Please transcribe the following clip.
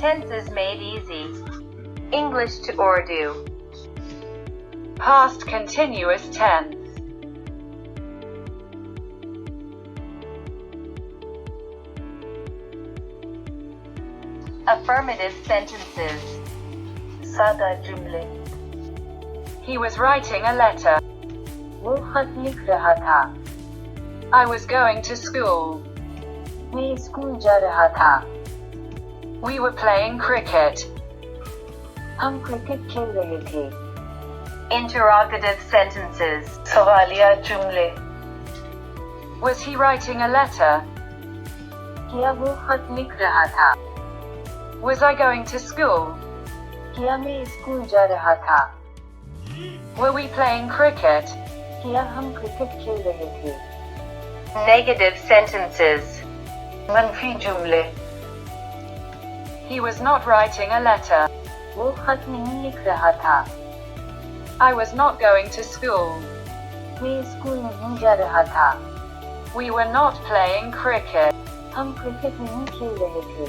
Tenses made easy. English to Urdu. Past continuous tense. Affirmative sentences. सादा जुमले. He was writing a letter. वो खत लिख रहा था. I was going to school. मैं स्कूल जा रहा था. We were playing cricket. हम क्रिकेट खेल रहे थे. Interrogative sentences. सवालिया जुमले. Was he writing a letter? क्या वो खत लिख रहा था? Was I going to school? क्या मैं स्कूल जा रहा था? Were we playing cricket? क्या हम क्रिकेट खेल रहे थे? Negative sentences. मनफी जुमले. He was not writing a letter. वो खत नहीं लिख रहा था. I was not going to school. मैं स्कूल नहीं जा रहा था. We were not playing cricket. हम क्रिकेट नहीं खेल रहे थे.